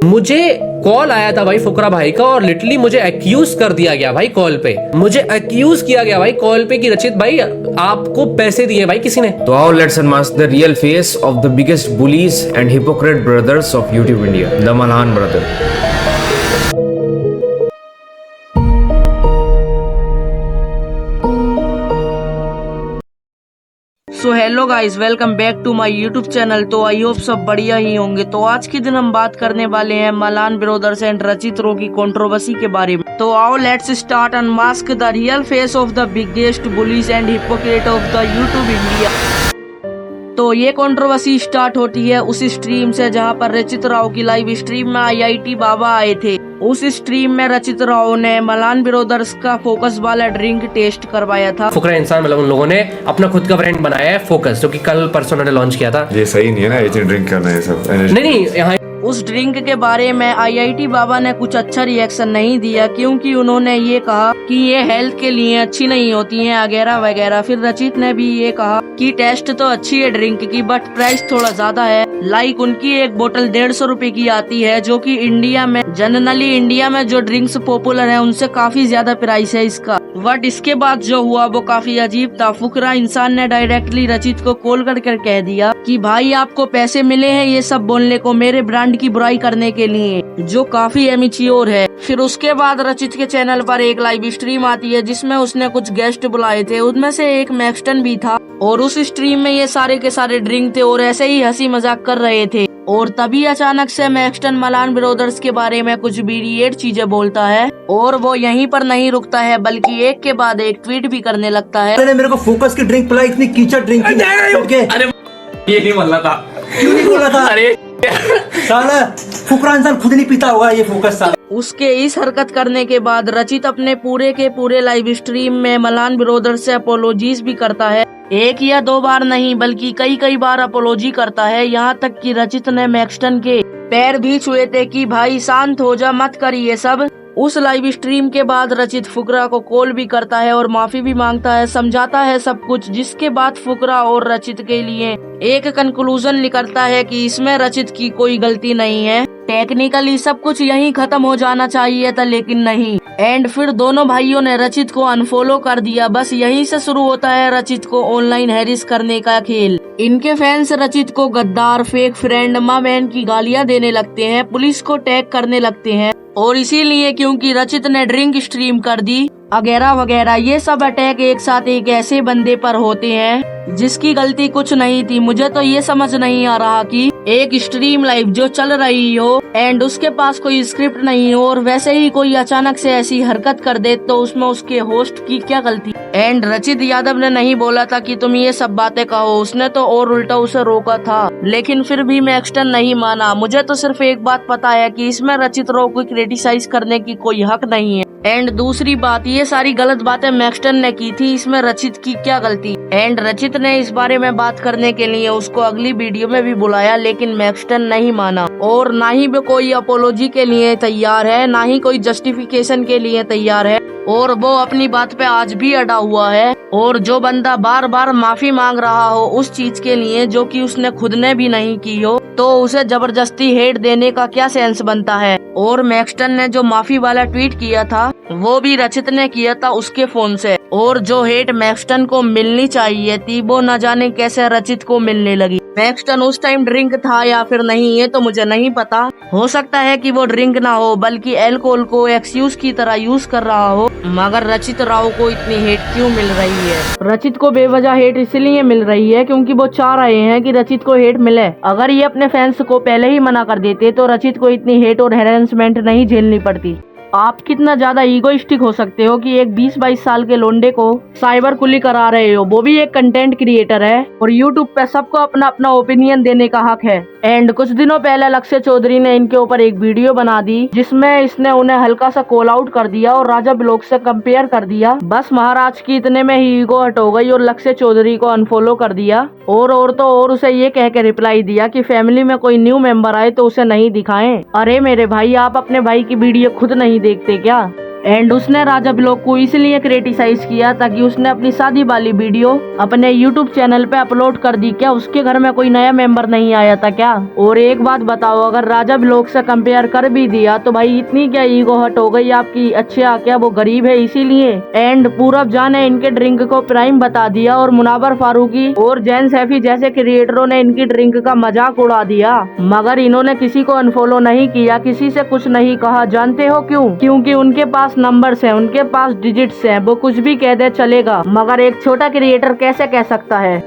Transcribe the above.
मुझे कॉल आया था भाई फुकरा भाई का और लिटरली मुझे एक्यूज कर दिया गया भाई कॉल पे। मुझे एक्यूज किया गया भाई कॉल पे कि रचित भाई आपको पैसे दिए भाई किसी ने। तो आओ let's unmask the real face of the biggest bullies and hypocrite brothers of YouTube India, the Malhan brother. So hello guys, welcome back to my YouTube channel. तो आई होप सब बढ़िया ही होंगे। तो आज के दिन हम बात करने वाले हैं मल्हान ब्रदर्स एंड रचित रो की कंट्रोवर्सी के बारे में। तो आओ let's start unmask the real face of the biggest bullies and hypocrite of the YouTube India. तो ये कंट्रोवर्सी स्टार्ट होती है उस स्ट्रीम से जहां पर रचित राव की लाइव स्ट्रीम में IIT बाबा आए थे। उस स्ट्रीम में रचित राव ने मल्हान ब्रदर्स का फोकस वाला ड्रिंक टेस्ट करवाया था। फुकरा इंसान मतलब उन लोगों ने अपना खुद का ब्रांड बनाया है फोकस, जो कि कल परसों ने लॉन्च किया था। ये सही नहीं है ना, ये ड्रिंक करना है सब। नहीं यहाँ उस ड्रिंक के बारे में IIT बाबा ने कुछ अच्छा रिएक्शन नहीं दिया, क्योंकि उन्होंने ये कहा कि ये हेल्थ के लिए अच्छी नहीं होती हैं वगैरह वगैरह। फिर रचित ने भी ये कहा कि टेस्ट तो अच्छी है ड्रिंक की, बट प्राइस थोड़ा ज्यादा है। लाइक उनकी एक बोतल 150 रुपए की आती है, जो कि इंडिया में जनरली इंडिया में जो ड्रिंक्स पॉपुलर है उनसे काफी ज्यादा प्राइस है इसका। बट इसके बाद जो हुआ वो काफी अजीब था। फुकरा इंसान ने डायरेक्टली रचित को कॉल कर कह दिया कि भाई आपको पैसे मिले हैं ये सब बोलने को, मेरे ब्रांड की बुराई करने के लिए, जो काफी एमेच्योर है। फिर उसके बाद रचित के चैनल पर एक लाइव स्ट्रीम आती है जिसमें उसने कुछ गेस्ट बुलाए थे, उनमें से एक मैक्सटन भी था। और उस स्ट्रीम में ये सारे के सारे ड्रिंक थे और ऐसे ही हंसी मजाक कर रहे थे। और तभी अचानक से मैक्सटन मल्हान ब्रदर्स के बारे में कुछ बीरिएट चीजें बोलता है और वो यहीं पर नहीं रुकता है, बल्कि एक के बाद एक ट्वीट भी करने लगता है। मेरे को फोकस की ड्रिंक पिलाई, इतनी कीचड़ ड्रिंक। अरे ये नहीं बोलना था। क्यों नहीं बोला था? अरे साला फुकरा इंसान खुद नहीं पीता होगा ये फोकस साला। उसके इस हरकत करने के बाद रचित अपने पूरे के पूरे लाइव स्ट्रीम में मल्हान ब्रदर्स से अपोलॉजीज भी करता है। एक या दो बार नहीं बल्कि कई बार अपोलॉजी करता है। यहाँ तक कि रचित ने मैक्सटन के पैर भी छुए थे कि भाई शांत हो जा, मत कर ये सब। उस लाइव स्ट्रीम के बाद रचित फुकरा को कॉल भी करता है और माफी भी मांगता है, समझाता है सब कुछ। जिसके बाद फुकरा और रचित के लिए एक कंक्लूजन निकलता है कि इसमें रचित की कोई गलती नहीं है। टेक्निकली सब कुछ यहीं खत्म हो जाना चाहिए था, लेकिन नहीं। एंड फिर दोनों भाइयों ने रचित को अनफॉलो कर दिया। बस यहीं से शुरू होता है रचित को ऑनलाइन हैरिस करने का खेल। इनके फैंस रचित को गद्दार, फेक फ्रेंड, माँ बहन की गालियाँ देने लगते हैं, पुलिस को टैग करने लगते हैं। और इसीलिए क्योंकि रचित ने ड्रिंक स्ट्रीम कर दी वगैरह वगैरह, ये सब अटैक एक साथ एक ऐसे बंदे पर होते हैं जिसकी गलती कुछ नहीं थी। मुझे तो ये समझ नहीं आ रहा कि एक स्ट्रीम लाइव जो चल रही हो एंड उसके पास कोई स्क्रिप्ट नहीं हो और वैसे ही कोई अचानक से ऐसी हरकत कर दे तो उसमें उसके होस्ट की क्या गलती। एंड रचित यादव ने नहीं बोला था कि तुम ये सब बातें कहो, उसने तो और उल्टा उसे रोका था, लेकिन फिर भी मैक्सटन नहीं माना। मुझे तो सिर्फ एक बात पता है कि इसमें रचित रो को क्रिटिसाइज करने की कोई हक नहीं है। एंड दूसरी बात, ये सारी गलत बातें मैक्सटन ने की थी, इसमें रचित की क्या गलती। एंड रचित ने इस बारे में बात करने के लिए उसको अगली वीडियो में भी बुलाया, लेकिन मैक्सटन नहीं माना और ना ही वो कोई अपोलॉजी के लिए तैयार है, ना ही कोई जस्टिफिकेशन के लिए तैयार है। और वो अपनी बात पे आज भी अड़ा हुआ है। और जो बंदा बार बार माफी मांग रहा हो उस चीज के लिए जो कि उसने खुद ने भी नहीं की हो, तो उसे जबरदस्ती हेट देने का क्या सेंस बनता है। और मैक्सटन ने जो माफी वाला ट्वीट किया था वो भी रचित ने किया था उसके फोन से। और जो हेट मैक्सटन को मिलनी चाहिए थी वो न जाने कैसे रचित को मिलने लगी। मैक्सटन उस टाइम ड्रिंक था या फिर नहीं ये तो मुझे नहीं पता। हो सकता है कि वो ड्रिंक ना हो बल्कि अल्कोहल को एक्सक्यूज की तरह यूज कर रहा हो। मगर रचित राव को इतनी हेट क्यों मिल रही है? रचित को बेवजह हेट इसलिए मिल रही है क्योंकि वो चाह रहे हैं कि रचित को हेट मिले। अगर ये अपने फैंस को पहले ही मना कर देते तो रचित को इतनी हेट और हैरेसमेंट नहीं झेलनी पड़ती। आप कितना ज्यादा ईगोइस्टिक हो सकते हो कि एक 20-22 साल के लोंडे को साइबर कुली करा रहे हो, वो भी एक कंटेंट क्रिएटर है। और यूट्यूब पे सबको अपना अपना ओपिनियन देने का हक है। एंड कुछ दिनों पहले लक्ष्य चौधरी ने इनके ऊपर एक वीडियो बना दी जिसमें इसने उन्हें हल्का सा कॉल आउट कर दिया और राजा ब्लॉग से कंपेयर कर दिया। बस महाराज की इतने में ही ईगो हट हो गई और लक्ष्य चौधरी को अनफॉलो कर दिया। और तो और उसे ये कह के रिप्लाई दिया कि फैमिली में कोई न्यू मेंबर आए तो उसे नहीं दिखाएं। अरे मेरे भाई, आप अपने भाई की वीडियो खुद नहीं देखते क्या? एंड उसने राजा ब्लॉग को इसलिए क्रिटिसाइज किया ताकि उसने अपनी शादी वाली वीडियो अपने यूट्यूब चैनल पे अपलोड कर दी। क्या उसके घर में कोई नया मेंबर नहीं आया था क्या? और एक बात बताओ, अगर राजा ब्लॉग से कंपेयर कर भी दिया तो भाई इतनी क्या ईगो हट हो गई आपकी? अच्छा क्या वो गरीब है इसीलिए? एंड पूरब जान ने इनके ड्रिंक को प्राइम बता दिया और मुनावर फारूकी और जैन सैफी जैसे क्रिएटरों ने इनकी ड्रिंक का मजाक उड़ा दिया, मगर इन्होंने किसी को अनफॉलो नहीं किया, किसी से कुछ नहीं कहा। जानते हो क्यों? क्योंकि उनके पास नंबर्स हैं, उनके पास डिजिट्स हैं, वो कुछ भी कह दे चलेगा, मगर एक छोटा क्रिएटर कैसे कह सकता है?